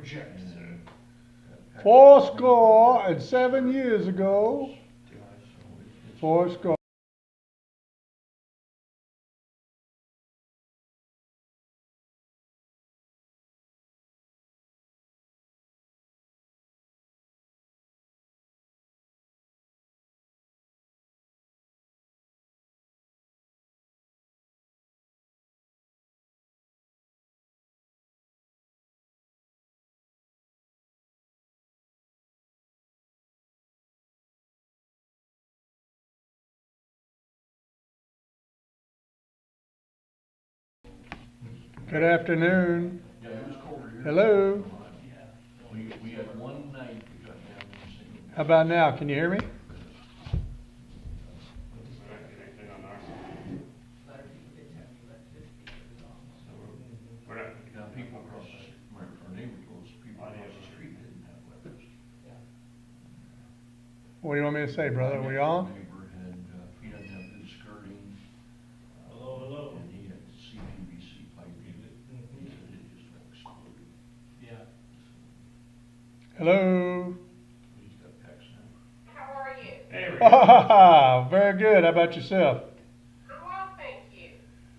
project. Fourscore and 7 years ago. Fourscore. Good afternoon. Yeah, it was colder here. Hello. We had one night we got down to the single. How about now? Can you hear me? Now people across our neighborhoods, people across the street didn't have weapons. What do you want me to say, brother? Are we on? Neighbor had, he doesn't have good skirting. Hello. And he had CPVC pipe in it. He said it just exploded. Yeah. Hello. He's got packs now. How are you? Hey, Very good. How about yourself? I'm well, thank you.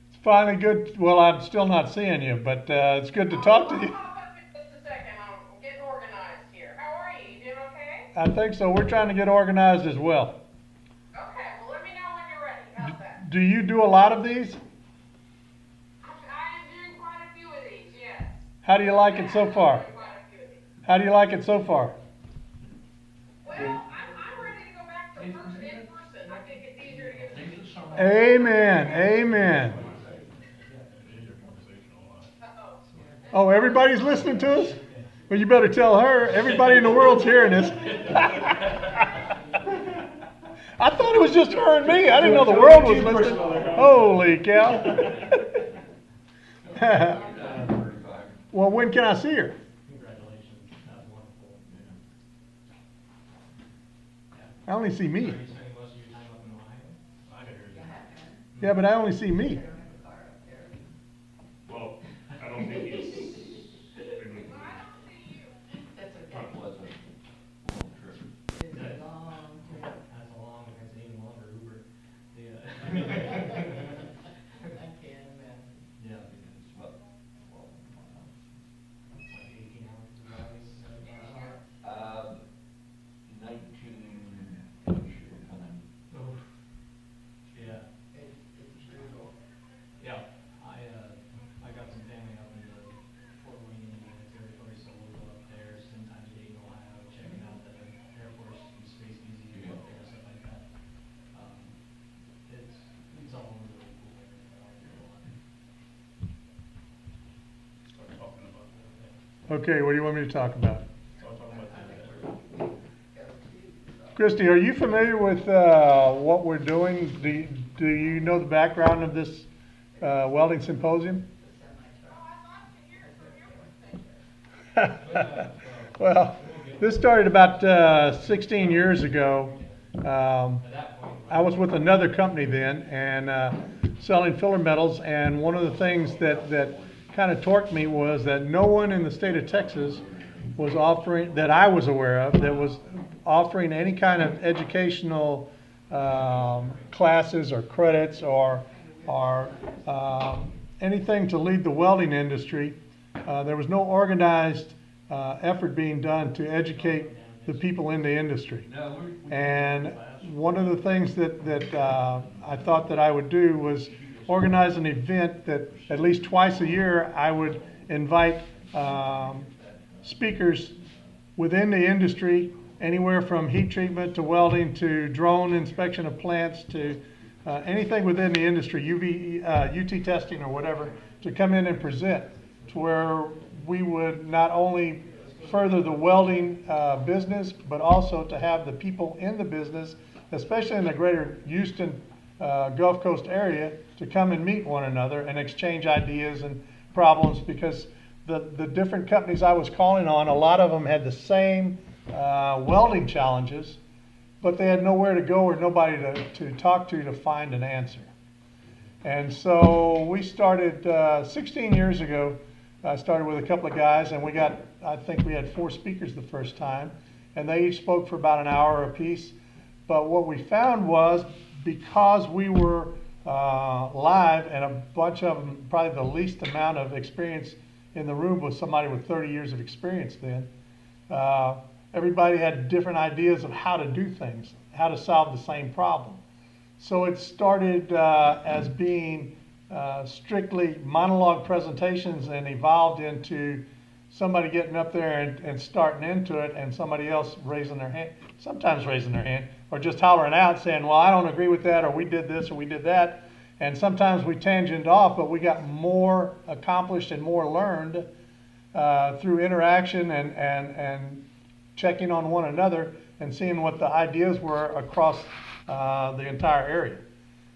It's finally good. Well, I'm still not seeing you, but it's good to talk to you. Hold on just a second. I'm getting organized here. How are you? You doing okay? I think so. We're trying to get organized as well. Okay, well let me know when you're ready. How's that? Do you do a lot of these? I am doing quite a few of these, yes. How do you like it so far? Doing quite a few of these. How do you like it so far? Well, I'm ready to go back to in person. I think it's easier to get to meet people. Amen. Amen. Oh, everybody's listening to us? Well, you better tell her. Everybody in the world's hearing this. I thought it was just her and me. I didn't know the world was listening. Holy cow. Well, when can I see her? Congratulations. That's wonderful. I only see me. Are you spending most of your time up in Ohio? I could hear you. Yeah, but I only see me. Well, I don't think he's. Well, I don't see you. That was a long trip. That's a long, that's an even longer Uber. Yeah. Yeah. It's about 12 miles. Like 18 hours of driving, 17 hours. 19, Oof. Yeah. Yeah, I got some family up in the Fort Wayne, Indiana territory, so we'll go up there, spend time in Dayton, Ohio, checking out the Air Force and Space Museum up there, stuff like that. It's all really cool. I like it a lot. Start talking about that. Okay, what do you want me to talk about? Start talking about that. Christy, are you familiar with what we're doing? Do you know the background of this welding symposium? Oh, I'd like to hear it from your perspective. Well, this started about 16 years ago. At that point, I was with another company then and selling filler metals, and one of the things that kind of torqued me was that no one in the state of Texas was offering, that I was aware of, that was offering any kind of educational classes or credits or anything to lead the welding industry. There was no organized effort being done to educate the people in the industry. And one of the things that I thought that I would do was organize an event that at least twice a year I would invite speakers within the industry, anywhere from heat treatment to welding to drone inspection of plants to anything within the industry, UT testing or whatever, to come in and present, to where we would not only further the welding business, but also to have the people in the business, especially in the greater Houston Gulf Coast area, to come and meet one another and exchange ideas and problems, because the different companies I was calling on, a lot of them had the same welding challenges, but they had nowhere to go or nobody to talk to find an answer. And so we started 16 years ago. I started with a couple of guys, and we got I think we had 4 speakers the first time, and they each spoke for about an hour apiece. But what we found was, because we were live, and a bunch of them, probably the least amount of experience in the room was somebody with 30 years of experience then, everybody had different ideas of how to do things, how to solve the same problem. So it started as being strictly monologue presentations and evolved into somebody getting up there and starting into it, and somebody else raising their hand, sometimes raising their hand, or just hollering out saying, well, I don't agree with that, or we did this, or we did that. And sometimes we tangent off, but we got more accomplished and more learned through interaction and checking on one another and seeing what the ideas were across the entire area.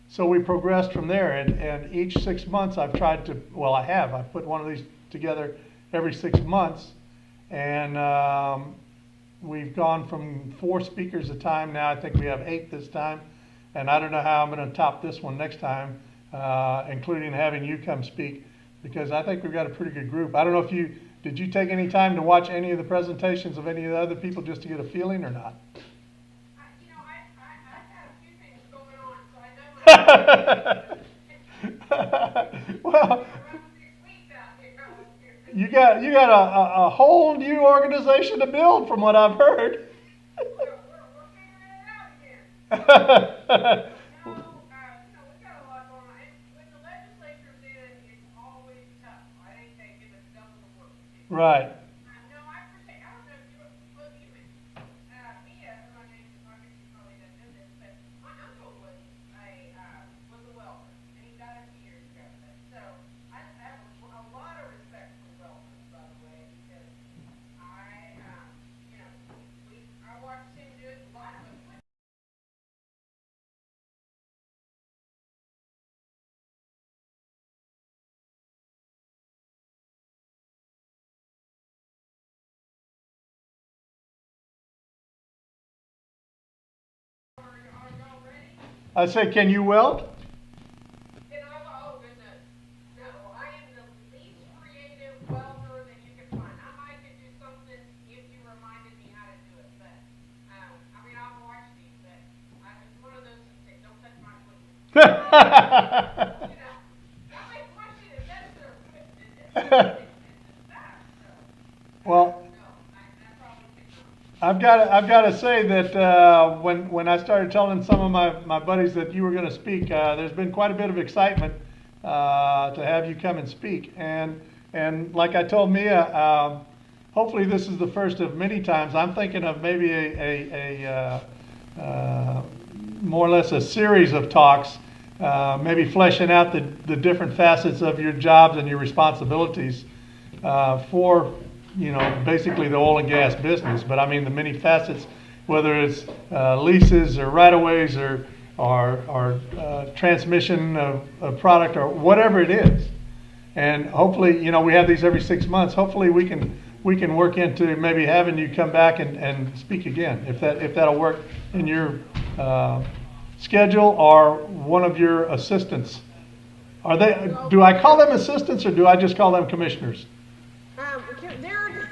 So we progressed from there, and each 6 months I've tried to, well, I've put one of these together every 6 months, and we've gone from 4 speakers a time. Now I think we have 8 this time, and I don't know how I'm going to top this one next time, including having you come speak, because I think we've got a pretty good group. I don't know if did you take any time to watch any of the presentations of any of the other people just to get a feeling or not? I've had a few things going on, so I know Well, you got a whole new organization to build, from what I've heard. we're figuring it out again. We've got a lot going on. And when the legislature's in, it's always tough. I think they give us double the work. Right. No, I appreciate, I don't know if you, well, you mentioned, Mia, who I named, I guess you probably don't know this, but my uncle was a welder, and he died a few years ago. So I have a lot of respect for welders, by the way, because I watched him do it, a lot of it. Are y'all ready? I said, can you weld? Oh goodness, no, I am the least creative welder that you can find. I might could do something if you reminded me how to do it, but, I'll watch these, but it's one of those that say, don't touch my equipment. That makes my shit a better equipment. Well, I've got to say that when I started telling some of my buddies that you were going to speak, there's been quite a bit of excitement to have you come and speak. And like I told Mia, hopefully this is the first of many times. I'm thinking of maybe a more or less a series of talks, maybe fleshing out the different facets of your jobs and your responsibilities for basically the oil and gas business. But I mean the many facets, whether it's leases or right-of-ways or transmission of product or whatever it is. And hopefully, we have these every 6 months. Hopefully we can work into maybe having you come back and speak again, if that'll work in your schedule, or one of your assistants. Do I call them assistants, or do I just call them commissioners?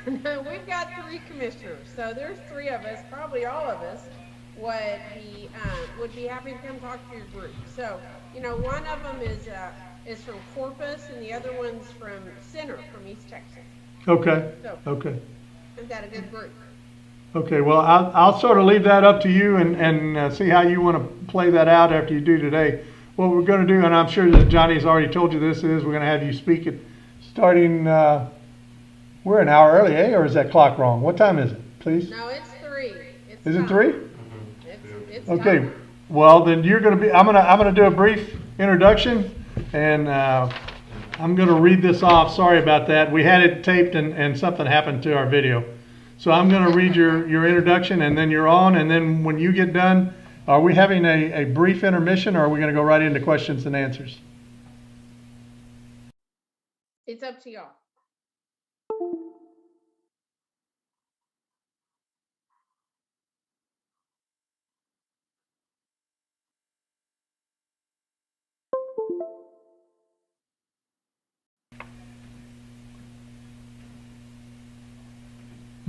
We've got 3 commissioners, so there's 3 of us, probably all of us would be happy to come talk to your group. So, one of them is from Corpus, and the other one's from Center, from East Texas. Okay. So, Okay. we've got a good group. Okay. Well, I'll sort of leave that up to you and see how you want to play that out after you do today. What we're going to do, and I'm sure that Johnny's already told you this, is we're going to have you speak it starting. We're an hour early, or is that clock wrong? What time is it, please? No, it's 3. Is it 3? It's Okay. time. Well, then you're going to be. I'm gonna do a brief introduction, and I'm going to read this off. Sorry about that. We had it taped, and something happened to our video. So I'm going to read your introduction, and then you're on. And then when you get done, are we having a brief intermission, or are we going to go right into questions and answers? It's up to y'all.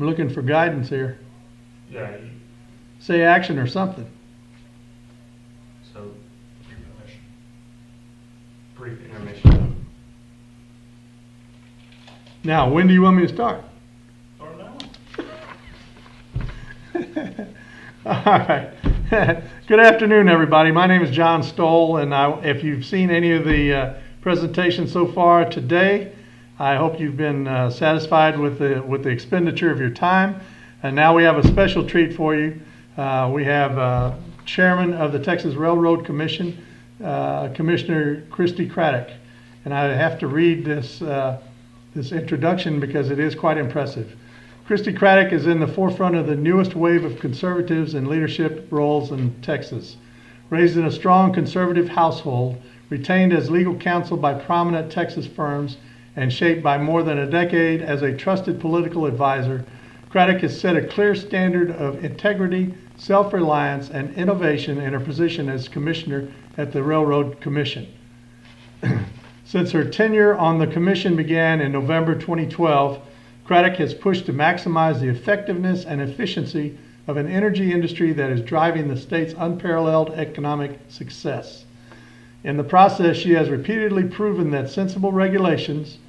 I'm looking for guidance here. Yeah, Say action or something. so, brief intermission. Now, when do you want me to start? Start now. All right. Good afternoon, everybody. My name is John Stoll, and if you've seen any of the presentations so far today, I hope you've been satisfied with the expenditure of your time. And now we have a special treat for you. We have Chairman of the Texas Railroad Commission, Commissioner Christy Craddick, and I have to read this introduction because it is quite impressive. Christy Craddick is in the forefront of the newest wave of conservatives in leadership roles in Texas. Raised in a strong conservative household, retained as legal counsel by prominent Texas firms, and shaped by more than a decade as a trusted political advisor, Craddick has set a clear standard of integrity, self-reliance, and innovation in her position as commissioner at the Railroad Commission. Since her tenure on the commission began in November 2012, Craddick has pushed to maximize the effectiveness and efficiency of an energy industry that is driving the state's unparalleled economic success. In the process, she has repeatedly proven that sensible regulations,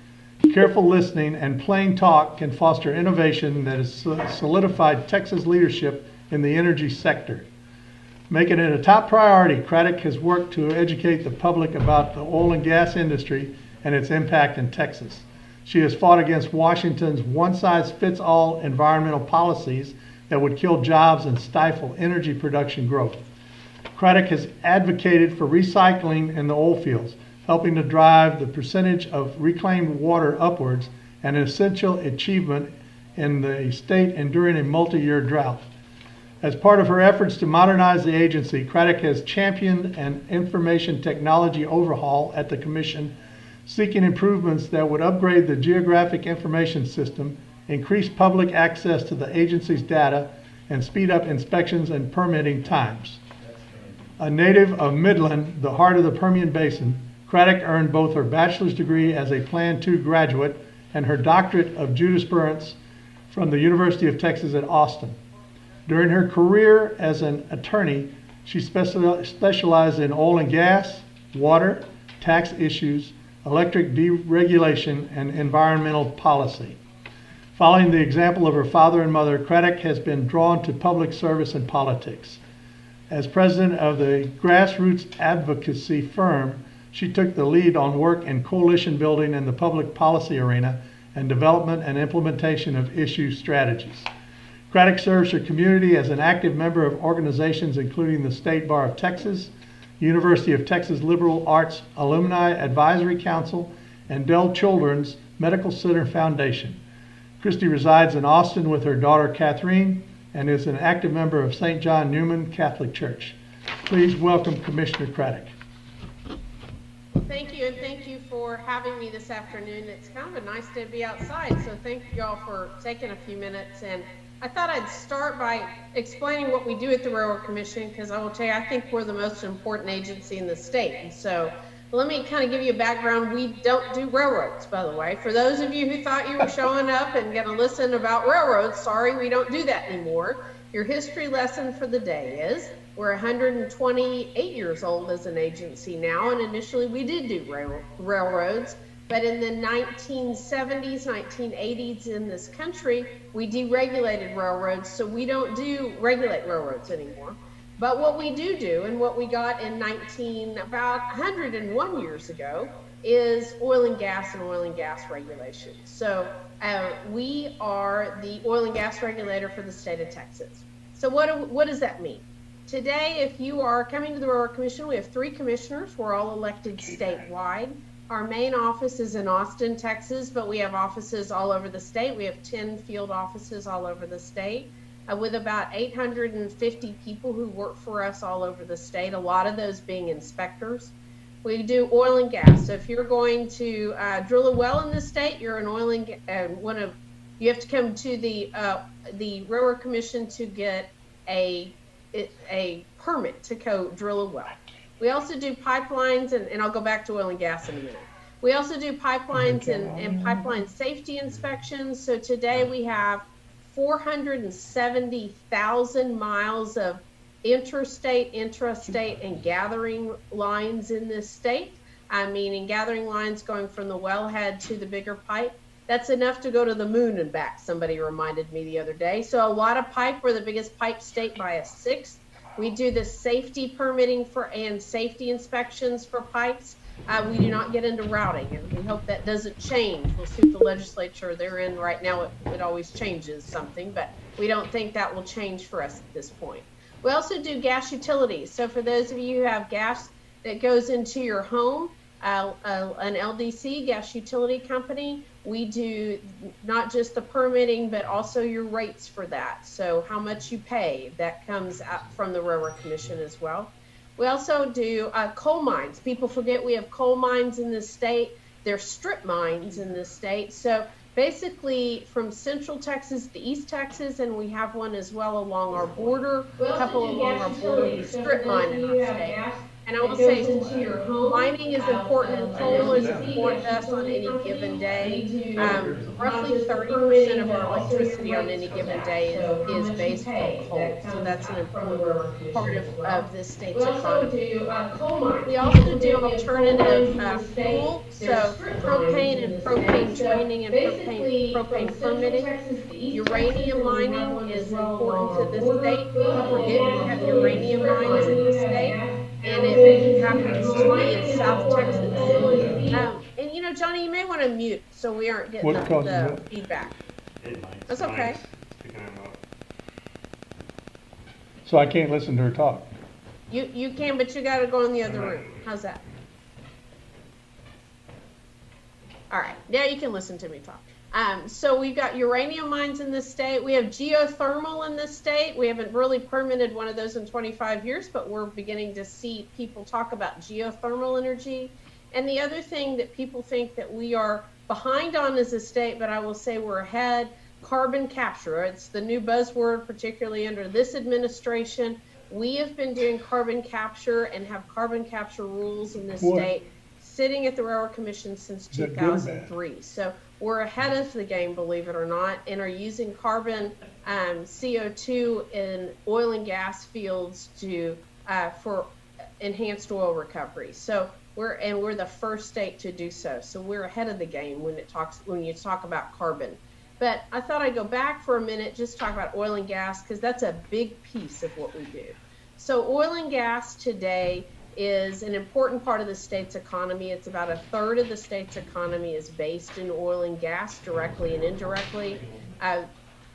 careful listening, and plain talk can foster innovation that has solidified Texas leadership in the energy sector. Making it a top priority, Craddick has worked to educate the public about the oil and gas industry and its impact in Texas. She has fought against Washington's one-size-fits-all environmental policies that would kill jobs and stifle energy production growth. Craddick has advocated for recycling in the oil fields, helping to drive the percentage of reclaimed water upwards, an essential achievement in the state enduring a multi-year drought. As part of her efforts to modernize the agency, Craddick has championed an information technology overhaul at the Commission, seeking improvements that would upgrade the geographic information system, increase public access to the agency's data, and speed up inspections and permitting times. A native of Midland, the heart of the Permian Basin, Craddick earned both her bachelor's degree as a Plan II graduate and her doctorate of jurisprudence from the University of Texas at Austin. During her career as an attorney, she specialized in oil and gas, water, tax issues, electric deregulation, and environmental policy. Following the example of her father and mother, Craddick has been drawn to public service and politics. As president of the grassroots advocacy firm, she took the lead on work in coalition building in the public policy arena and development and implementation of issue strategies. Craddick serves her community as an active member of organizations including the State Bar of Texas, University of Texas Liberal Arts Alumni Advisory Council, and Dell Children's Medical Center Foundation. Christy resides in Austin with her daughter Catherine and is an active member of St. John Newman Catholic Church. Please welcome Commissioner Craddick. Thank you, and thank you for having me this afternoon. It's kind of a nice day to be outside, so thank you all for taking a few minutes. And I thought I'd start by explaining what we do at the Railroad Commission, because I will tell you, I think we're the most important agency in the state. And so let me kind of give you a background. We don't do railroads, by the way. For those of you who thought you were showing up and going to listen about railroads, sorry, we don't do that anymore. Your history lesson for the day is we're 128 years old as an agency now, and initially we did do railroads. But in the 1970s, 1980s in this country, we deregulated railroads, so we don't regulate railroads anymore. But what we do, and what we got in about 101 years ago, is oil and gas regulations. So we are the oil and gas regulator for the state of Texas. So what does that mean? Today, if you are coming to the Railroad Commission, we have 3 commissioners. We're all elected statewide. Our main office is in Austin, Texas, but we have offices all over the state. We have 10 field offices all over the state, with about 850 people who work for us all over the state, a lot of those being inspectors. We do oil and gas. So if you're going to drill a well in the state, you're an oil and you have to come to the Railroad Commission to get a permit to go drill a well. We also do pipelines, and I'll go back to oil and gas in a minute. We also do pipelines and pipeline safety inspections. So today we have 470,000 miles of interstate, intrastate, and gathering lines in this state. Meaning gathering lines going from the wellhead to the bigger pipe. That's enough to go to the moon and back, somebody reminded me the other day. So a lot of pipe. We're the biggest pipe state by a sixth. We do the safety permitting and safety inspections for pipes. We do not get into routing, and we hope that doesn't change. We'll see what the legislature they're in right now. It always changes something, but we don't think that will change for us at this point. We also do gas utilities. So for those of you who have gas that goes into your home, an LDC, gas utility company, we do not just the permitting, but also your rates for that. So how much you pay, that comes out from the Railroad Commission as well. We also do coal mines. People forget we have coal mines in this state. They're strip mines in this state. So basically from Central Texas to East Texas, and we have one as well along our border, a couple along our border, strip mine in our state. And I will say, mining is important and coal is important to us on any given day. Roughly 30% of our electricity on any given day is based on coal. So that's an important part of this state's economy. We also do alternative fuel, so propane and propane training and propane permitting. Uranium mining is important to this state. People forget we have uranium mines in this state. And it happens to be in South Texas. And you know, Johnny, you may want to mute so we aren't getting the feedback. That's okay. So I can't listen to her talk. You can, but you got to go in the other room. How's that? All right, now you can listen to me talk. So we've got uranium mines in this state. We have geothermal in this state. We haven't really permitted one of those in 25 years, but we're beginning to see people talk about geothermal energy. And the other thing that people think that we are behind on as a state, but I will say we're ahead, carbon capture. It's the new buzzword, particularly under this administration. We have been doing carbon capture and have carbon capture rules in this state sitting at the Railroad Commission since 2003. So we're ahead of the game, believe it or not, and are using carbon CO2 in oil and gas fields for enhanced oil recovery. So we're the first state to do so. So we're ahead of the game when you talk about carbon. But I thought I'd go back for a minute, just talk about oil and gas, because that's a big piece of what we do. So oil and gas today is an important part of the state's economy. It's about a third of the state's economy is based in oil and gas, directly and indirectly.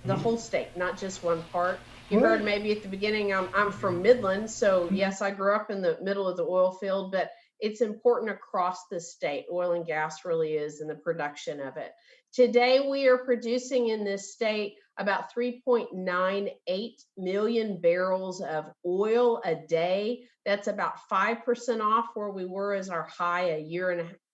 The whole state, not just one part. You heard maybe at the beginning, I'm from Midland, so yes, I grew up in the middle of the oil field, but it's important across the state. Oil and gas really is in the production of it. Today, we are producing in this state about 3.98 million barrels of oil a day. That's about 5% off where we were as our high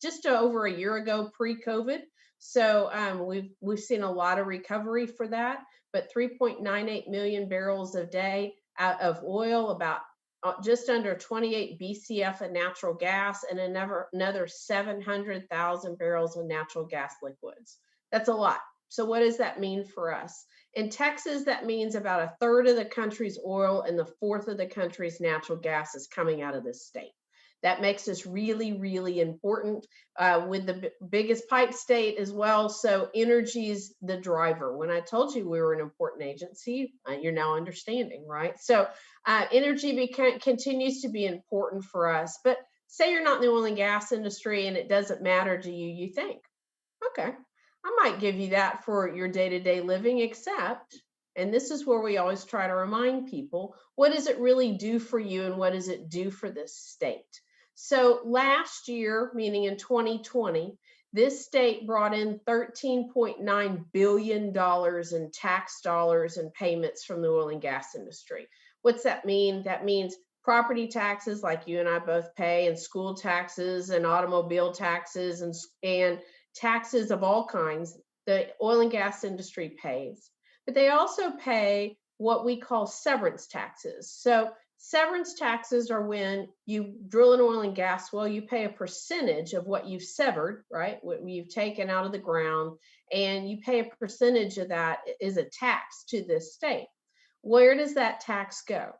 just over a year ago pre-COVID. So we've seen a lot of recovery for that, but 3.98 million barrels a day out of oil, about just under 28 BCF of natural gas, and another 700,000 barrels of natural gas liquids. That's a lot. So what does that mean for us? In Texas, that means about a third of the country's oil and the fourth of the country's natural gas is coming out of this state. That makes us really, really important with the biggest pipe state as well. So energy's the driver. When I told you we were an important agency, you're now understanding, right? So energy continues to be important for us. But say you're not in the oil and gas industry and it doesn't matter to you, you think, okay, I might give you that for your day-to-day living, except, and this is where we always try to remind people, what does it really do for you and what does it do for this state? So last year, meaning in 2020, this state brought in $13.9 billion in tax dollars and payments from the oil and gas industry. What's that mean? That means property taxes like you and I both pay, and school taxes and automobile taxes and taxes of all kinds the oil and gas industry pays. But they also pay what we call severance taxes. So Severance taxes are when you drill an oil and gas well, you pay a percentage of what you've severed, right? What you've taken out of the ground, and you pay a percentage of that is a tax to this state. Where does that tax go?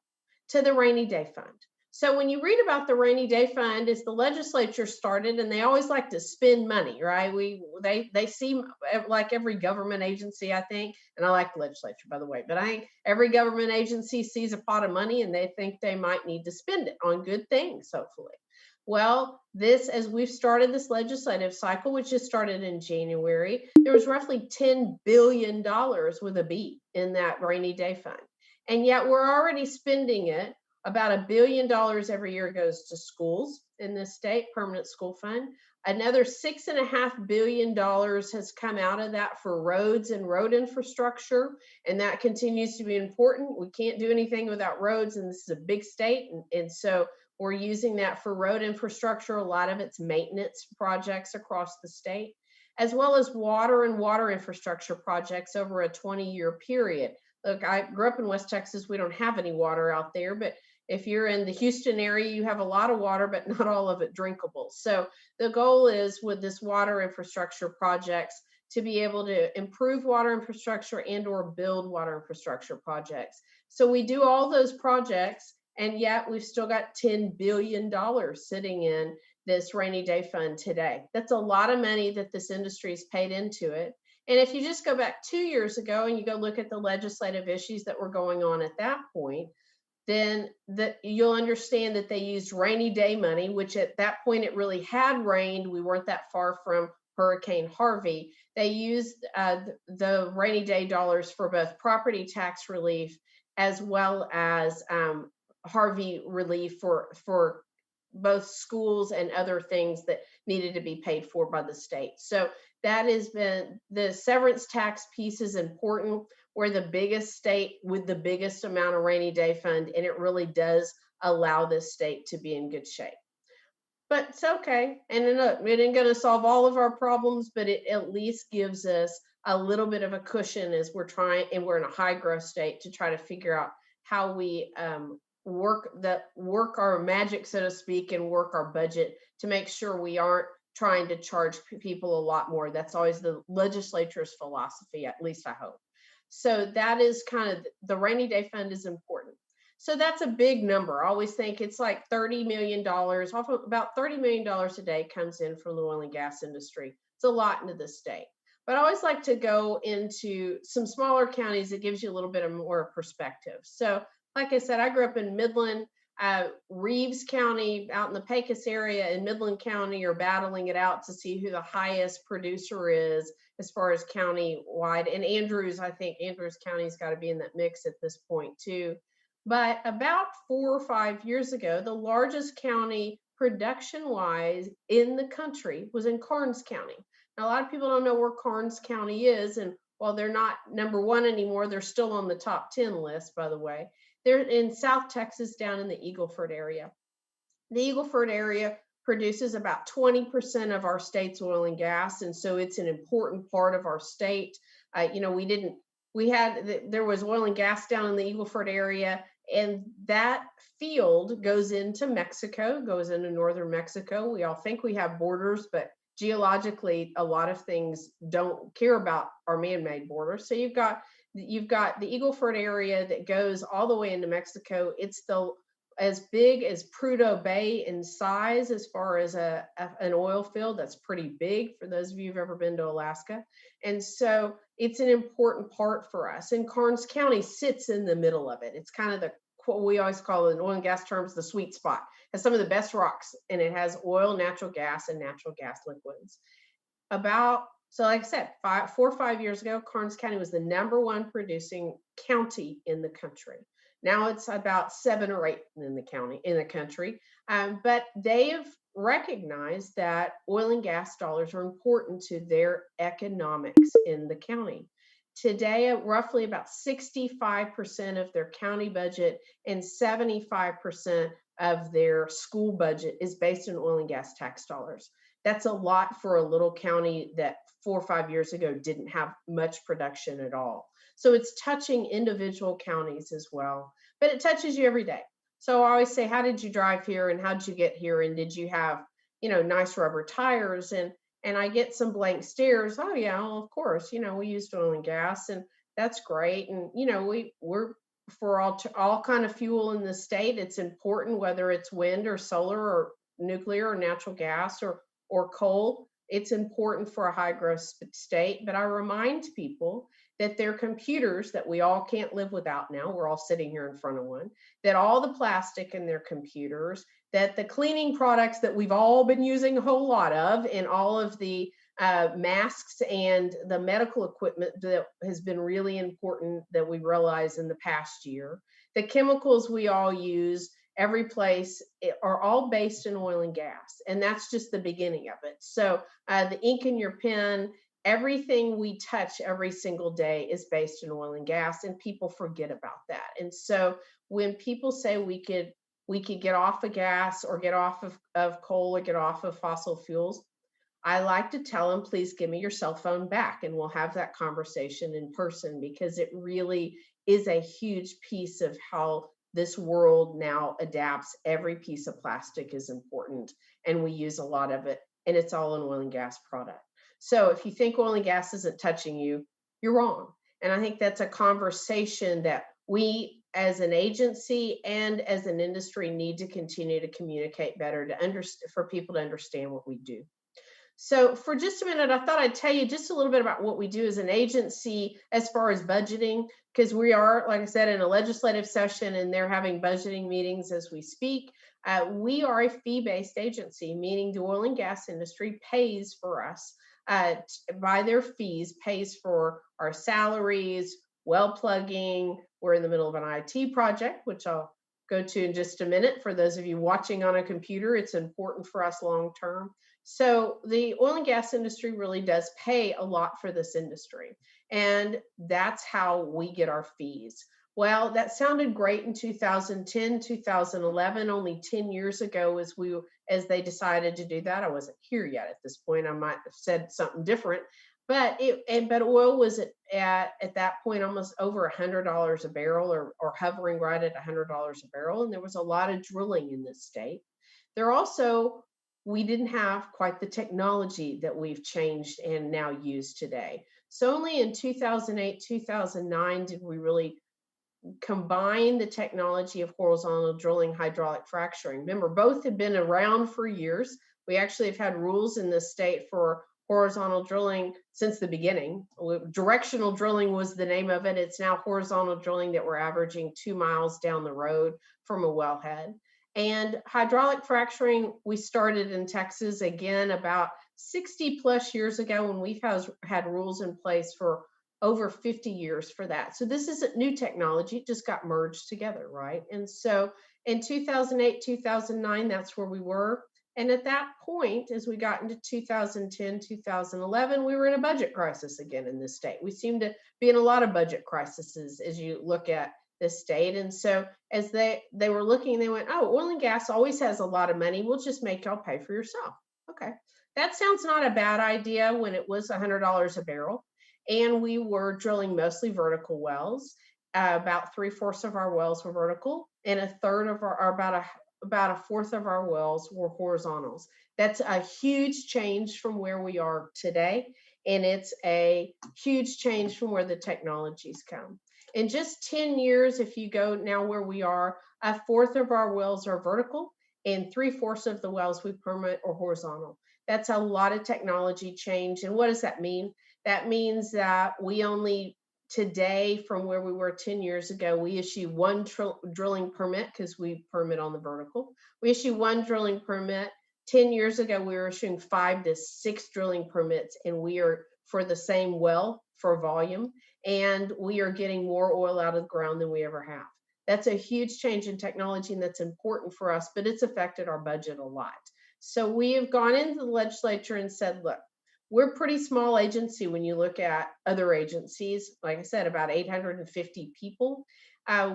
To the rainy day fund. So when you read about the rainy day fund, it's the legislature started, and they always like to spend money, right? They seem like every government agency, I think, and I like the legislature, by the way, but I think every government agency sees a pot of money and they think they might need to spend it on good things, hopefully. Well, as we've started this legislative cycle, which just started in January, there was roughly $10 billion with a B in that rainy day fund. And yet we're already spending it. About $1 billion every year goes to schools in this state, permanent school fund. Another $6.5 billion has come out of that for roads and road infrastructure, and that continues to be important. We can't do anything without roads, and this is a big state, and so we're using that for road infrastructure. A lot of it's maintenance projects across the state, as well as water and water infrastructure projects over a 20-year period. Look, I grew up in West Texas. We don't have any water out there, but if you're in the Houston area, you have a lot of water, but not all of it drinkable. So the goal is with this water infrastructure projects to be able to improve water infrastructure and or build water infrastructure projects. So we do all those projects, and yet we've still got $10 billion sitting in this rainy day fund today. That's a lot of money that this industry's paid into it. And if you just go back 2 years ago and you go look at the legislative issues that were going on at that point, then you'll understand that they used rainy day money, which at that point it really had rained. We weren't that far from Hurricane Harvey. They used the rainy day dollars for both property tax relief as well as Harvey relief for both schools and other things that needed to be paid for by the state. So that has been, the severance tax piece is important. We're the biggest state with the biggest amount of rainy day fund, and it really does allow this state to be in good shape. But it's okay. And look, it ain't going to solve all of our problems, but it at least gives us a little bit of a cushion as we're trying, and we're in a high growth state, to try to figure out how we work our magic, so to speak, and work our budget to make sure we aren't trying to charge people a lot more. That's always the legislature's philosophy, at least I hope. So that is kind of, the rainy day fund is important. So that's a big number. I always think it's like $30 million, about $30 million a day comes in from the oil and gas industry. It's a lot into the state. But I always like to go into some smaller counties that gives you a little bit of more perspective. So like I said, I grew up in Midland. Reeves County out in the Pecos area and Midland County are battling it out to see who the highest producer is as far as county-wide. And Andrews, I think Andrews County's got to be in that mix at this point too. But about 4 or 5 years ago, the largest county production-wise in the country was in Karnes County. Now, a lot of people don't know where Karnes County is, and while they're not #1 anymore, they're still on the top 10 list, by the way. They're in South Texas, down in the Eagle Ford area. The Eagle Ford area produces about 20% of our state's oil and gas, and so it's an important part of our state. There was oil and gas down in the Eagle Ford area, and that field goes into Mexico, goes into northern Mexico. We all think we have borders, but geologically, a lot of things don't care about our man-made borders. So you've got the Eagle Ford area that goes all the way into Mexico. It's as big as Prudhoe Bay in size as far as an oil field. That's pretty big for those of you who've ever been to Alaska. And so it's an important part for us. And Karnes County sits in the middle of it. It's kind of what we always call in oil and gas terms, the sweet spot. It has some of the best rocks, and it has oil, natural gas, and natural gas liquids. So like I said, 4 or 5 years ago, Karnes County was the #1 producing county in the country. Now it's about 7 or 8 in the country. But they have recognized that oil and gas dollars are important to their economics in the county. Today, roughly about 65% of their county budget and 75% of their school budget is based on oil and gas tax dollars. That's a lot for a little county that 4 or 5 years ago didn't have much production at all. So it's touching individual counties as well, but it touches you every day. So I always say, how did you drive here and how did you get here? And did you have, nice rubber tires? And I get some blank stares. Oh yeah, well, of course, we used oil and gas, and that's great. And we're for all kind of fuel in the state. It's important whether it's wind or solar or nuclear or natural gas or coal. It's important for a high growth state. But I remind people that their computers that we all can't live without now, we're all sitting here in front of one, that all the plastic in their computers, that the cleaning products that we've all been using a whole lot of, and all of the masks and the medical equipment that has been really important that we realized in the past year, the chemicals we all use every place are all based in oil and gas. And that's just the beginning of it. So the ink in your pen, everything we touch every single day is based in oil and gas, and people forget about that. And so when people say we could get off of gas or get off of coal or get off of fossil fuels, I like to tell them, please give me your cell phone back and we'll have that conversation in person, because it really is a huge piece of how this world now adapts. Every piece of plastic is important and we use a lot of it, and it's all an oil and gas product. So if you think oil and gas isn't touching you, you're wrong. And I think that's a conversation that we as an agency and as an industry need to continue to communicate better for people to understand what we do. So for just a minute, I thought I'd tell you just a little bit about what we do as an agency as far as budgeting, because we are, like I said, in a legislative session and they're having budgeting meetings as we speak. We are a fee-based agency, meaning the oil and gas industry pays for us by their fees, pays for our salaries, well plugging. We're in the middle of an IT project, which I'll go to in just a minute. For those of you watching on a computer, it's important for us long term. So the oil and gas industry really does pay a lot for this industry, and that's how we get our fees. Well, that sounded great in 2010, 2011, only 10 years ago as they decided to do that. I wasn't here yet at this point. I might have said something different, but oil was at that point almost over $100 a barrel, or hovering right at $100 a barrel. And there was a lot of drilling in this state. We didn't have quite the technology that we've changed and now use today. So only in 2008, 2009 did we really combine the technology of horizontal drilling, hydraulic fracturing. Remember, both had been around for years. We actually have had rules in the state for horizontal drilling since the beginning. Directional drilling was the name of it. It's now horizontal drilling that we're averaging 2 miles down the road from a wellhead. And hydraulic fracturing, we started in Texas again about 60 plus years ago, when we've had rules in place for over 50 years for that. So this isn't new technology, it just got merged together, right? And so in 2008, 2009, that's where we were. And at that point, as we got into 2010, 2011, we were in a budget crisis again in this state. We seem to be in a lot of budget crises as you look at this state. And so as they were looking, they went, oh, oil and gas always has a lot of money. We'll just make y'all pay for yourself. Okay. That sounds not a bad idea when it was $100 a barrel. And we were drilling mostly vertical wells. About 3/4 of our wells were vertical, and about a fourth of our wells were horizontals. That's a huge change from where we are today. And it's a huge change from where the technologies come. In just 10 years, if you go now where we are, a fourth of our wells are vertical and 3/4 of the wells we permit are horizontal. That's a lot of technology change. And what does that mean? That means that we only today, from where we were 10 years ago, we issue one drilling permit because we permit on the vertical. We issue one drilling permit. 10 years ago, we were issuing 5 to 6 drilling permits, and we are for the same well for volume. And we are getting more oil out of the ground than we ever have. That's a huge change in technology, and that's important for us, but it's affected our budget a lot. So we have gone into the legislature and said, look, we're a pretty small agency when you look at other agencies, like I said, about 850 people.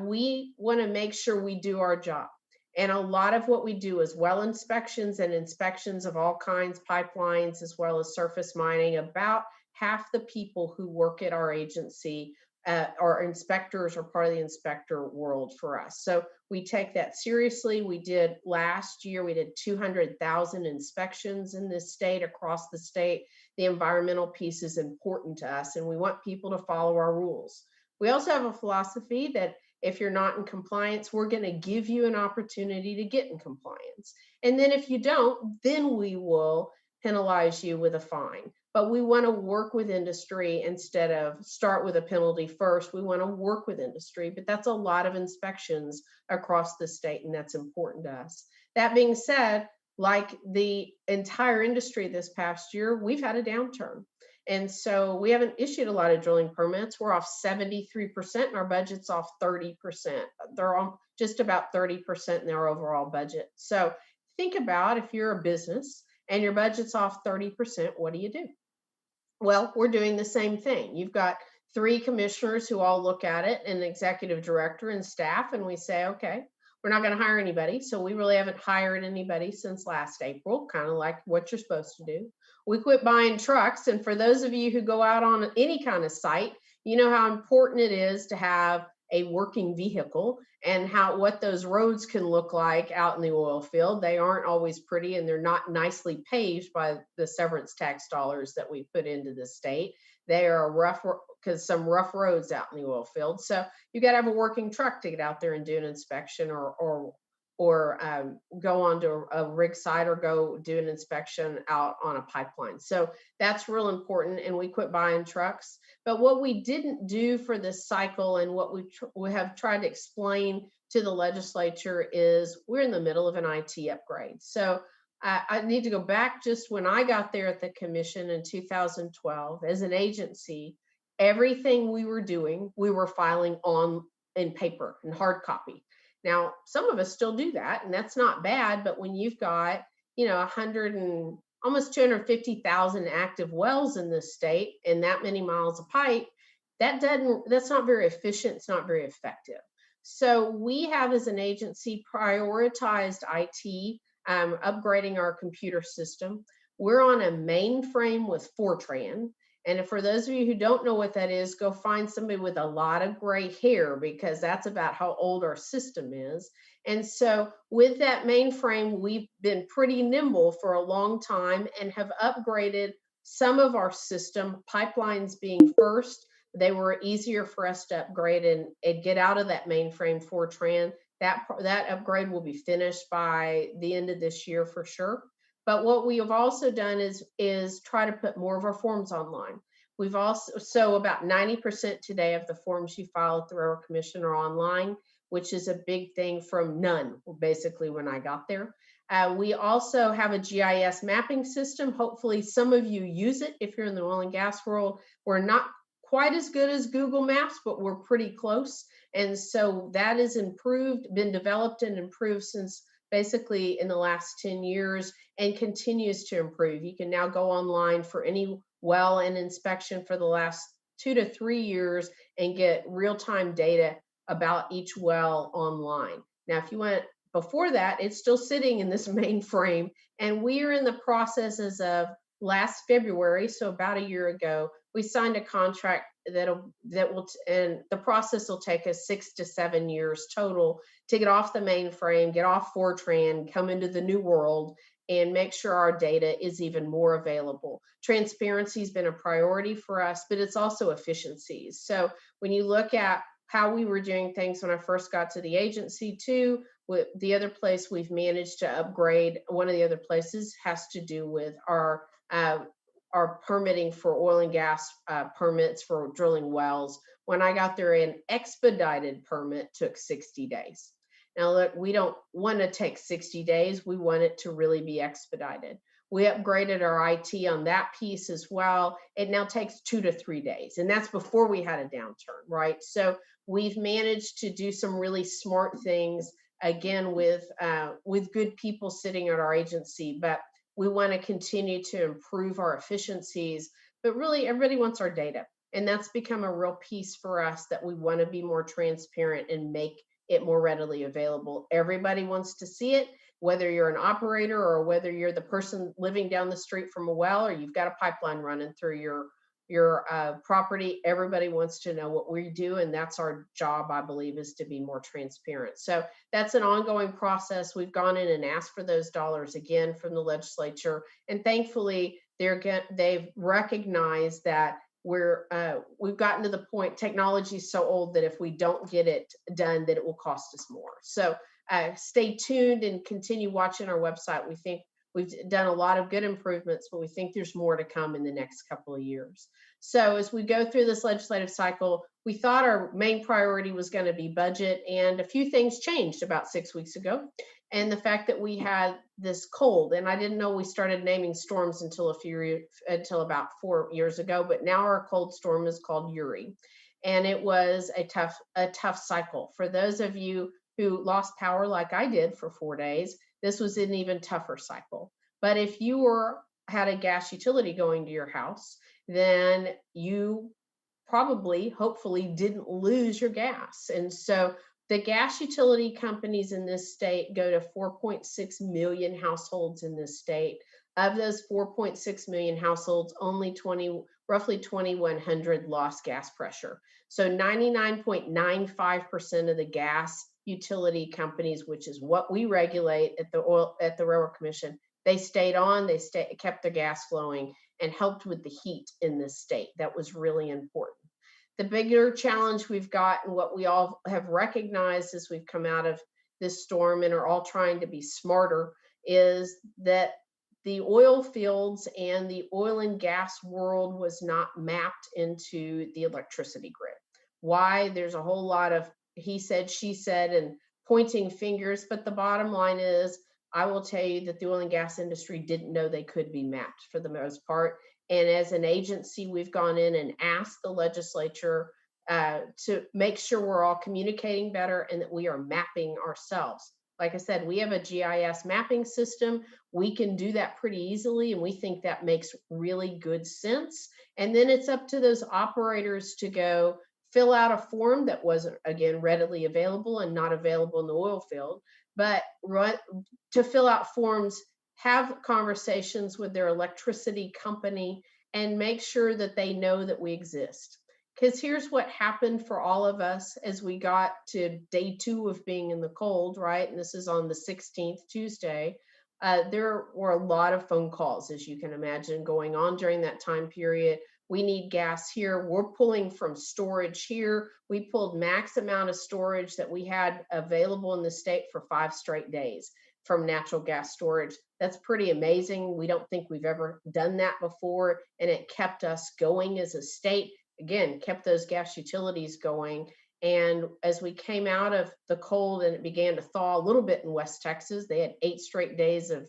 We want to make sure we do our job. And a lot of what we do is well inspections and inspections of all kinds, pipelines, as well as surface mining. About half the people who work at our agency are inspectors or part of the inspector world for us. So We take that seriously. We did last year, we did 200,000 inspections in this state, across the state. The environmental piece is important to us, and we want people to follow our rules. We also have a philosophy that if you're not in compliance, we're going to give you an opportunity to get in compliance. And then if you don't, then we will penalize you with a fine. But we want to work with industry instead of start with a penalty first. We want to work with industry, but that's a lot of inspections across the state, and that's important to us. That being said, like the entire industry this past year, we've had a downturn. And so we haven't issued a lot of drilling permits. We're off 73% and our budget's off 30%. They're on just about 30% in their overall budget. So think about if you're a business and your budget's off 30%, what do you do? Well, we're doing the same thing. You've got 3 commissioners who all look at it, an executive director and staff, and we say, okay, we're not going to hire anybody. So we really haven't hired anybody since last April, kind of like what you're supposed to do. We quit buying trucks. And for those of you who go out on any kind of site, you know how important it is to have a working vehicle and what those roads can look like out in the oil field. They aren't always pretty, and they're not nicely paved by the severance tax dollars that we put into the state. They are rough, because some rough roads out in the oil field. So you got to have a working truck to get out there and do an inspection, or go onto a rig site or go do an inspection out on a pipeline. So that's real important, and we quit buying trucks. But what we didn't do for this cycle, and what we have tried to explain to the legislature, is we're in the middle of an IT upgrade. So I need to go back just when I got there at the commission in 2012 as an agency. Everything we were doing, we were filing in paper and hard copy. Now, some of us still do that, and that's not bad, but when you've got, 100 and almost 250,000 active wells in this state and that many miles of pipe, that's not very efficient. It's not very effective. So we have, as an agency, prioritized IT, upgrading our computer system. We're on a mainframe with Fortran. And for those of you who don't know what that is, go find somebody with a lot of gray hair, because that's about how old our system is. And so with that mainframe, we've been pretty nimble for a long time and have upgraded some of our system, pipelines being first. They were easier for us to upgrade and get out of that mainframe Fortran. That upgrade will be finished by the end of this year for sure. But what we have also done is try to put more of our forms online. We've also, so about 90% today of the forms you file at the Railroad Commission are online, which is a big thing from none, basically, when I got there. We also have a GIS mapping system. Hopefully some of you use it if you're in the oil and gas world. We're not quite as good as Google Maps, but we're pretty close. And so that is been developed and improved since basically in the last 10 years, and continues to improve. You can now go online for any well and inspection for the last 2 to 3 years and get real-time data about each well online. Now, if you went before that, it's still sitting in this mainframe, and we are in the process as of last February, so about a year ago, we signed a contract and the process will take us 6 to 7 years total to get off the mainframe, get off Fortran, come into the new world, and make sure our data is even more available. Transparency has been a priority for us, but it's also efficiencies. So when you look at how we were doing things when I first got to the agency too, with the other place we've managed to upgrade, one of the other places has to do with our permitting for oil and gas permits for drilling wells. When I got there, an expedited permit took 60 days. Now, look, we don't want to take 60 days. We want it to really be expedited. We upgraded our IT on that piece as well. It now takes 2 to 3 days, and that's before we had a downturn, right? So we've managed to do some really smart things, again, with good people sitting at our agency, but we want to continue to improve our efficiencies. But really, everybody wants our data, and that's become a real piece for us, that we want to be more transparent and make it more readily available. Everybody wants to see it, whether you're an operator or whether you're the person living down the street from a well, or you've got a pipeline running through your property. Everybody wants to know what we do, and that's our job, I believe, is to be more transparent. So that's an ongoing process. We've gone in and asked for those dollars again from the legislature, and thankfully they've recognized that we've gotten to the point, technology is so old that if we don't get it done, that it will cost us more. So stay tuned and continue watching our website. We think we've done a lot of good improvements, but we think there's more to come in the next couple of years. So as we go through this legislative cycle, we thought our main priority was going to be budget, and a few things changed about 6 weeks ago. And the fact that we had this cold, and I didn't know we started naming storms until about 4 years ago, but now our cold storm is called Uri. And it was a tough cycle. For those of you who lost power like I did for 4 days, this was an even tougher cycle. But if you had a gas utility going to your house, then you probably, hopefully, didn't lose your gas. And so the gas utility companies in this state go to 4.6 million households in this state. Of those 4.6 million households, only roughly 2,100 lost gas pressure. So 99.95% of the gas utility companies, which is what we regulate at the Railroad Commission, they stayed on, kept their gas flowing and helped with the heat in this state. That was really important. The bigger challenge we've got, and what we all have recognized as we've come out of this storm and are all trying to be smarter, is that the oil fields and the oil and gas world was not mapped into the electricity grid. Why? There's a whole lot of he said, she said, and pointing fingers, but the bottom line is, I will tell you that the oil and gas industry didn't know they could be mapped for the most part. And as an agency, we've gone in and asked the legislature to make sure we're all communicating better and that we are mapping ourselves. Like I said, we have a GIS mapping system. We can do that pretty easily, and we think that makes really good sense. And then it's up to those operators to go fill out a form that wasn't, again, readily available and not available in the oil field, but to fill out forms, have conversations with their electricity company and make sure that they know that we exist. Because here's what happened for all of us as we got to day 2 of being in the cold, right? And this is on the 16th, Tuesday. There were a lot of phone calls, as you can imagine, going on during that time period. We need gas here. We're pulling from storage here. We pulled max amount of storage that we had available in the state for 5 straight days from natural gas storage. That's pretty amazing. We don't think we've ever done that before, and it kept us going as a state. Again, kept those gas utilities going. And as we came out of the cold and it began to thaw a little bit in West Texas, they had 8 straight days of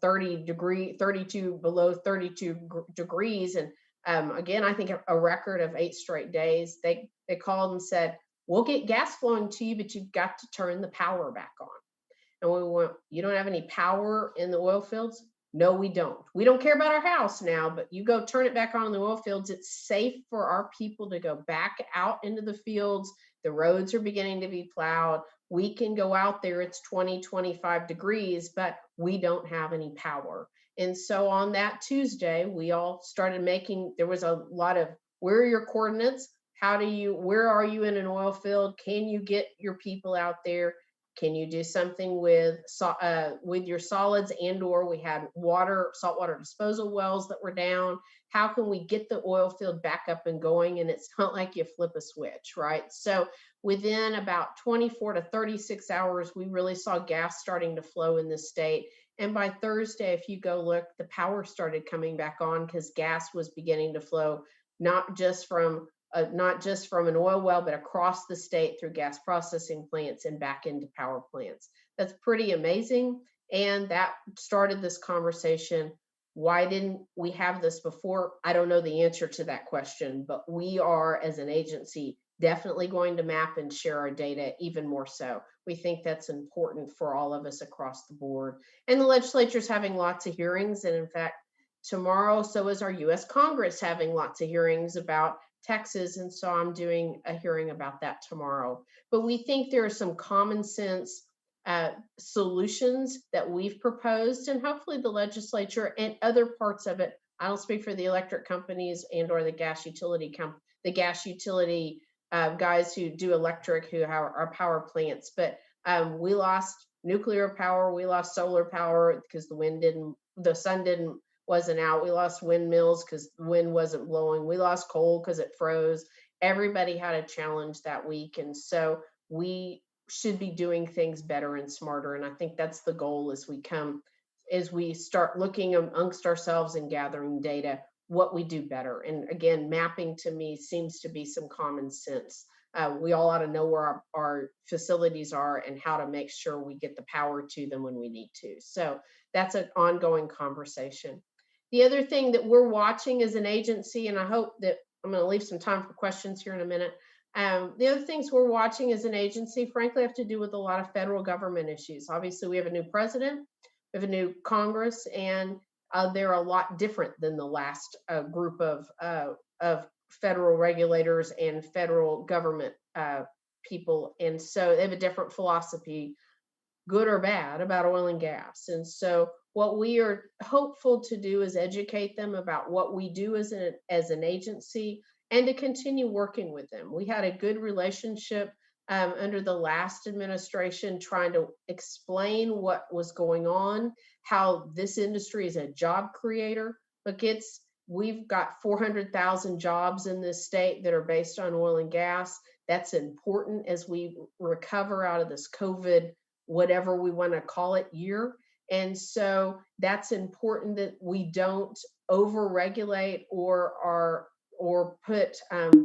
32 below 32 degrees. And again, I think a record of 8 straight days. They called and said, we'll get gas flowing to you, but you've got to turn the power back on. And we went, you don't have any power in the oil fields? No, we don't. We don't care about our house now, but you go turn it back on in the oil fields. It's safe for our people to go back out into the fields. The roads are beginning to be plowed. We can go out there. It's 20, 25 degrees, but we don't have any power. And so on that Tuesday, we all started there was a lot of, where are your coordinates? Where are you in an oil field? Can you get your people out there? Can you do something with your solids, and/or we had saltwater disposal wells that were down? How can we get the oil field back up and going? And it's not like you flip a switch, right? So within about 24 to 36 hours, we really saw gas starting to flow in the state. And by Thursday, if you go look, the power started coming back on because gas was beginning to flow, not just from an oil well, but across the state through gas processing plants and back into power plants. That's pretty amazing. And that started this conversation. Why didn't we have this before? I don't know the answer to that question, but we are, as an agency, definitely going to map and share our data even more so. We think that's important for all of us across the board. And the legislature's having lots of hearings. And in fact, tomorrow, so is our U.S. Congress having lots of hearings about Texas, and so I'm doing a hearing about that tomorrow. But we think there are some common sense solutions that we've proposed, and hopefully the legislature and other parts of it I don't speak for the electric companies and or the gas utility guys who do electric, who are power plants, but we lost nuclear power, we lost solar power because the sun wasn't out. We lost windmills because the wind wasn't blowing. We lost coal because it froze. Everybody had a challenge that week, and so we should be doing things better and smarter. And I think that's the goal as we start looking amongst ourselves and gathering data, what we do better. And again, mapping to me seems to be some common sense. We all ought to know where our facilities are and how to make sure we get the power to them when we need to. So that's an ongoing conversation. The other thing that we're watching as an agency, and I hope that I'm going to leave some time for questions here in a minute. The other things we're watching as an agency, frankly, have to do with a lot of federal government issues. Obviously, we have a new president, we have a new Congress, and they're a lot different than the last group of federal regulators and federal government people. And so they have a different philosophy, good or bad, about oil and gas. And so what we are hopeful to do is educate them about what we do as an agency and to continue working with them. We had a good relationship under the last administration, trying to explain what was going on, how this industry is a job creator. Look, we've got 400,000 jobs in this state that are based on oil and gas. That's important as we recover out of this COVID, whatever we want to call it, year. And so that's important that we don't over-regulate or put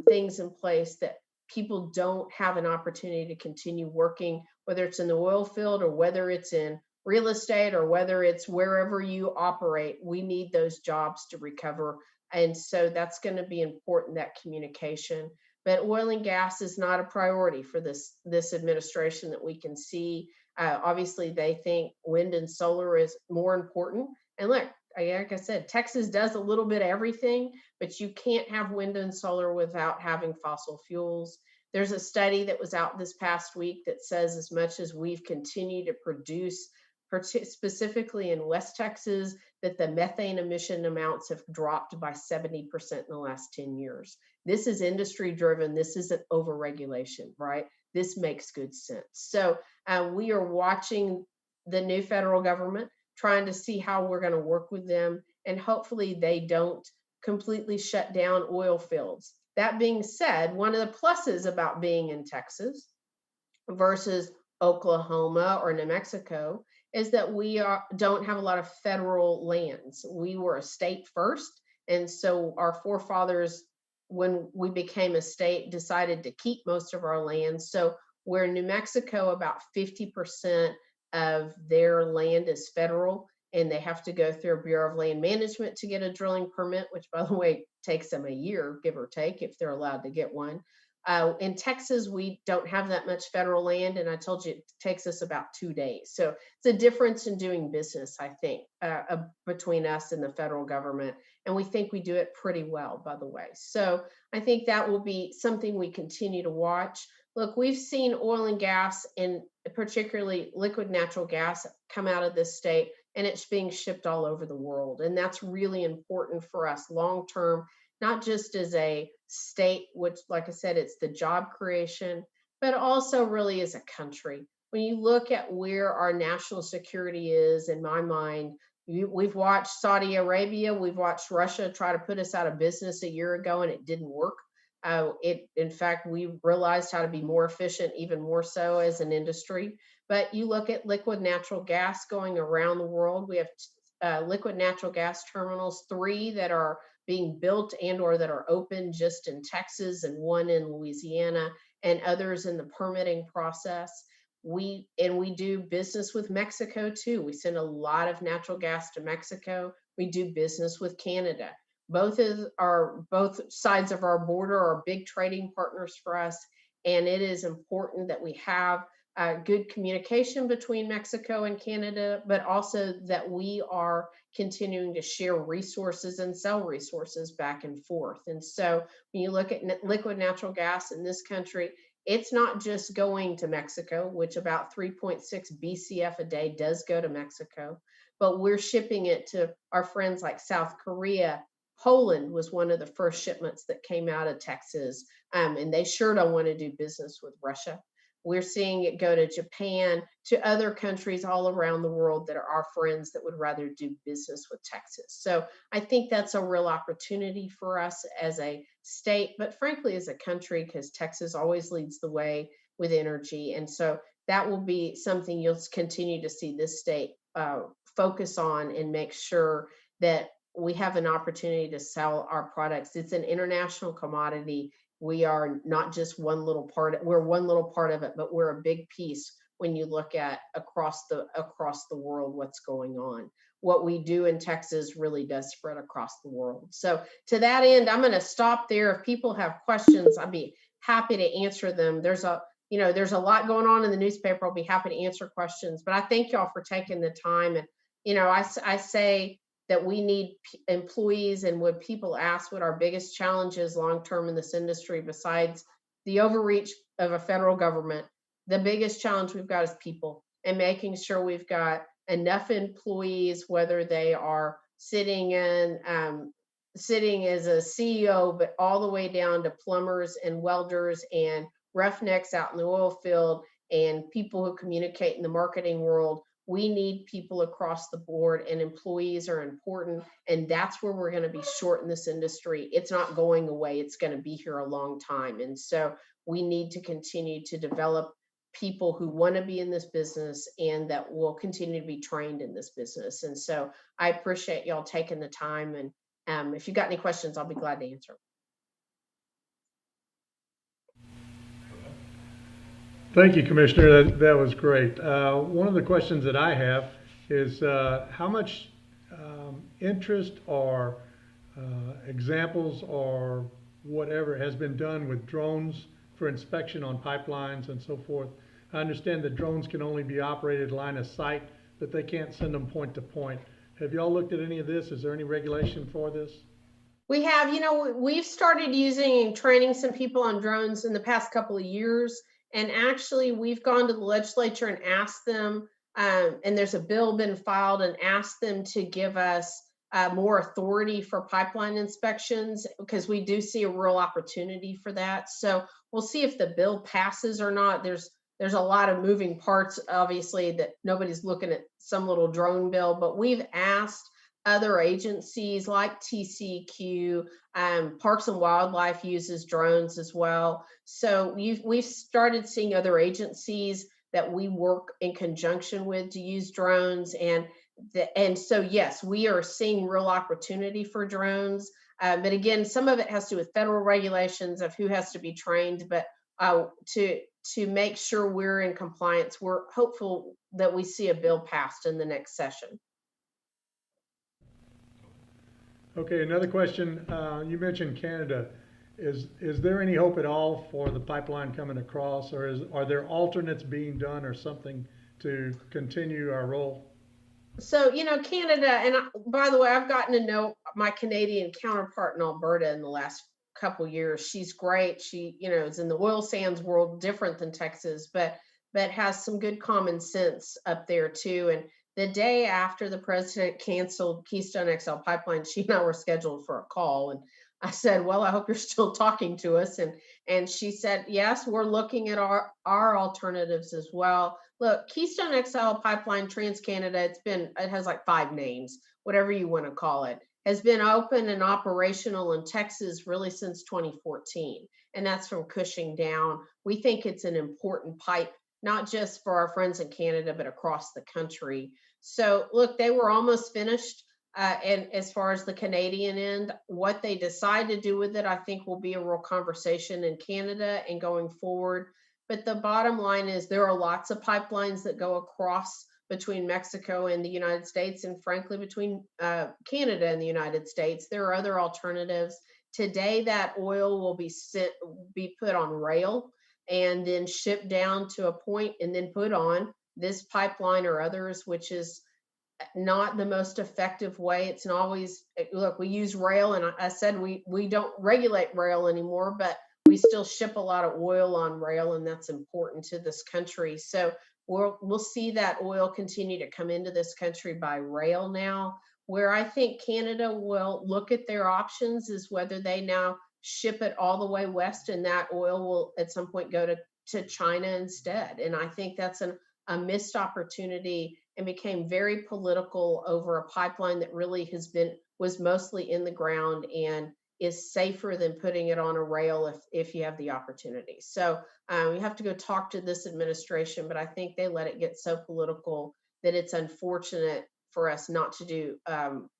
things in place that people don't have an opportunity to continue working, whether it's in the oil field or whether it's in real estate or whether it's wherever you operate. We need those jobs to recover. And so that's going to be important, that communication. But oil and gas is not a priority for this administration that we can see. Obviously, they think wind and solar is more important. And look, like I said, Texas does a little bit of everything, but you can't have wind and solar without having fossil fuels. There's a study that was out this past week that says as much as we've continued to produce, specifically in West Texas, that the methane emission amounts have dropped by 70% in the last 10 years. This is industry driven. This isn't overregulation, right? This makes good sense. So we are watching the new federal government, trying to see how we're going to work with them, and hopefully they don't completely shut down oil fields. That being said, one of the pluses about being in Texas versus Oklahoma or New Mexico is that we don't have a lot of federal lands. We were a state first, and so our forefathers, when we became a state, decided to keep most of our land. So where New Mexico, about 50% of their land is federal, and they have to go through a Bureau of Land Management to get a drilling permit, which, by the way, takes them a year, give or take, if they're allowed to get one. In Texas, we don't have that much federal land, and I told you it takes us about 2 days. So it's a difference in doing business, I think, between us and the federal government, and we think we do it pretty well, by the way. So I think that will be something we continue to watch. Look, we've seen oil and gas, and particularly liquid natural gas, come out of this state, and it's being shipped all over the world. And that's really important for us long term, not just as a state, which, like I said, it's the job creation, but also really as a country. When you look at where our national security is, in my mind, we've watched Saudi Arabia, we've watched Russia try to put us out of business a year ago, and it didn't work. In fact, we realized how to be more efficient, even more so as an industry. But you look at liquid natural gas going around the world. We have liquid natural gas terminals, 3 that are being built and or that are open just in Texas, and 1 in Louisiana, and others in the permitting process. We do business with Mexico too. We send a lot of natural gas to Mexico. We do business with Canada. Both sides of our border are big trading partners for us, and it is important that we have good communication between Mexico and Canada, but also that we are continuing to share resources and sell resources back and forth. And so when you look at liquid natural gas in this country, it's not just going to Mexico, which about 3.6 BCF a day does go to Mexico, but we're shipping it to our friends like South Korea. Poland was one of the first shipments that came out of Texas, and they sure don't want to do business with Russia. We're seeing it go to Japan, to other countries all around the world that are our friends that would rather do business with Texas. So I think that's a real opportunity for us as a state, but frankly, as a country, because Texas always leads the way with energy. And so that will be something you'll continue to see this state focus on and make sure that we have an opportunity to sell our products. It's an international commodity. We are not just one little part, we're one little part of it, but we're a big piece when you look at across the world what's going on. What we do in Texas really does spread across the world. So to that end, I'm going to stop there. If people have questions, I'd be happy to answer them. There's a lot going on in the newspaper. I'll be happy to answer questions, but I thank y'all for taking the time. And, I say that we need employees, and when people ask what our biggest challenge is long-term in this industry, besides the overreach of a federal government, the biggest challenge we've got is people, and making sure we've got enough employees, whether they are sitting as a CEO, but all the way down to plumbers and welders and roughnecks out in the oil field and people who communicate in the marketing world. We need people across the board, and employees are important. And that's where we're going to be short in this industry. It's not going away. It's going to be here a long time. And so we need to continue to develop people who want to be in this business and that will continue to be trained in this business. And so I appreciate y'all taking the time. And if you've got any questions, I'll be glad to answer. Thank you, Commissioner. That was great. One of the questions that I have is how much interest or examples or whatever has been done with drones for inspection on pipelines and so forth. I understand that drones can only be operated line of sight, but they can't send them point to point. Have y'all looked at any of this? Is there any regulation for this? We have, we've started using and training some people on drones in the past couple of years. And actually, we've gone to the legislature and asked them, and there's a bill been filed, and asked them to give us more authority for pipeline inspections, because we do see a real opportunity for that. So we'll see if the bill passes or not. There's a lot of moving parts, obviously, that nobody's looking at some little drone bill, but we've asked other agencies like TCQ, Parks and Wildlife uses drones as well. So we've started seeing other agencies that we work in conjunction with to use drones. And so, yes, we are seeing real opportunity for drones. But again, some of it has to do with federal regulations of who has to be trained. But to make sure we're in compliance, we're hopeful that we see a bill passed in the next session. Okay, another question. You mentioned Canada. Is there any hope at all for the pipeline coming across, or are there alternates being done or something to continue our role? So, Canada, and by the way, I've gotten to know my Canadian counterpart in Alberta in the last couple years. She's great. She, is in the oil sands world, different than Texas, but has some good common sense up there too. And the day after the president canceled Keystone XL pipeline, she and I were scheduled for a call. And I said, well, I hope you're still talking to us. And she said, yes, we're looking at our alternatives as well. Look, Keystone XL pipeline, Trans-Canada, it has like 5 names, whatever you want to call it, has been open and operational in Texas really since 2014. And that's from Cushing down. We think it's an important pipe, not just for our friends in Canada, but across the country. So look, they were almost finished. And as far as the Canadian end, what they decide to do with it, I think will be a real conversation in Canada and going forward. But the bottom line is there are lots of pipelines that go across between Mexico and the United States, and frankly, between Canada and the United States. There are other alternatives. Today, that oil will be put on rail and then shipped down to a point and then put on this pipeline or others, which is not the most effective way. It's not always, look, we use rail, and I said we don't regulate rail anymore, but we still ship a lot of oil on rail, and that's important to this country. So we'll see that oil continue to come into this country by rail now. Where I think Canada will look at their options is whether they now ship it all the way west, and that oil will at some point go to China instead. And I think that's a missed opportunity, and became very political over a pipeline that really was mostly in the ground and is safer than putting it on a rail if you have the opportunity. So you have to go talk to this administration, but I think they let it get so political that it's unfortunate for us not to do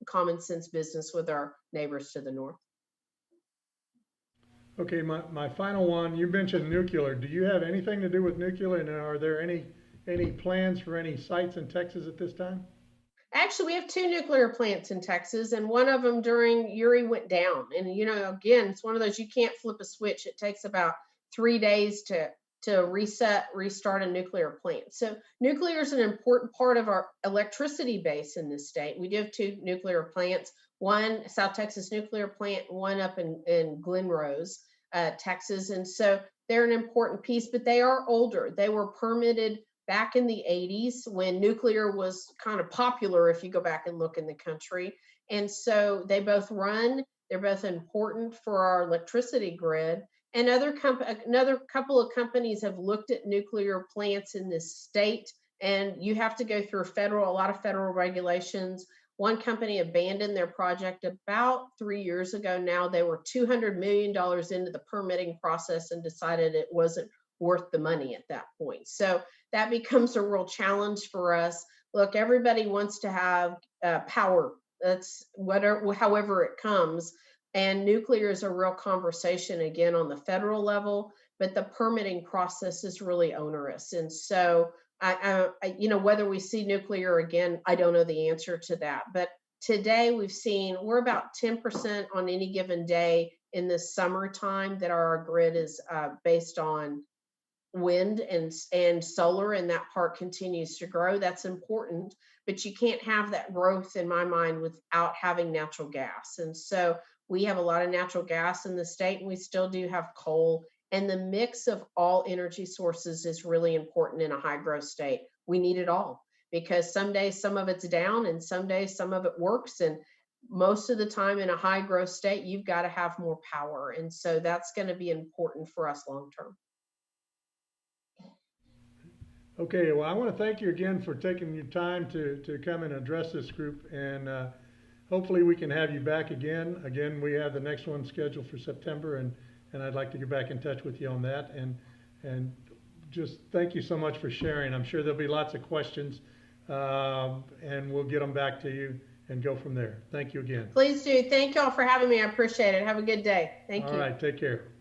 common sense business with our neighbors to the north. Okay, my final one, you mentioned nuclear. Do you have anything to do with nuclear, and are there any plans for any sites in Texas at this time? Actually, we have 2 nuclear plants in Texas, and one of them during Uri went down. And, again, it's one of those, you can't flip a switch. It takes about 3 days to restart a nuclear plant. So nuclear is an important part of our electricity base in this state. We do have 2 nuclear plants, one South Texas nuclear plant, one up in Glen Rose, Texas. And so they're an important piece, but they are older. They were permitted back in the 80s when nuclear was kind of popular, if you go back and look in the country. And so they both run, they're both important for our electricity grid. And another couple of companies have looked at nuclear plants in this state, and you have to go through a lot of federal regulations. One company abandoned their project about 3 years ago now. They were $200 million into the permitting process and decided it wasn't worth the money at that point. So that becomes a real challenge for us. Look, everybody wants to have power. That's however it comes. And nuclear is a real conversation again on the federal level, but the permitting process is really onerous. And so whether we see nuclear again, I don't know the answer to that. But today we're about 10% on any given day in the summertime that our grid is based on wind and solar, and that part continues to grow. That's important, but you can't have that growth in my mind without having natural gas. And so we have a lot of natural gas in the state, and we still do have coal. And the mix of all energy sources is really important in a high growth state. We need it all, because some days some of it's down and some days some of it works. And most of the time in a high growth state, you've got to have more power. And so that's going to be important for us long term. Okay, well, I want to thank you again for taking your time to come and address this group, and hopefully we can have you back again. Again, we have the next one scheduled for September, and I'd like to get back in touch with you on that. And just thank you so much for sharing. I'm sure there'll be lots of questions, and we'll get them back to you and go from there. Thank you again. Please do. Thank you all for having me. I appreciate it. Have a good day. Thank you. All right, take care.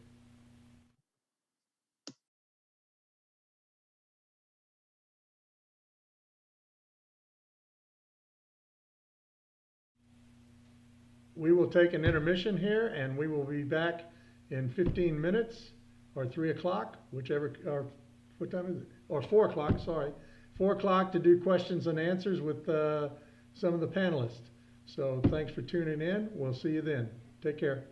We will take an intermission here, and we will be back in 15 minutes, or 3 o'clock, whichever, or what time is it? Or 4 o'clock, sorry. 4 o'clock to do questions and answers with some of the panelists. So thanks for tuning in. We'll see you then. Take care.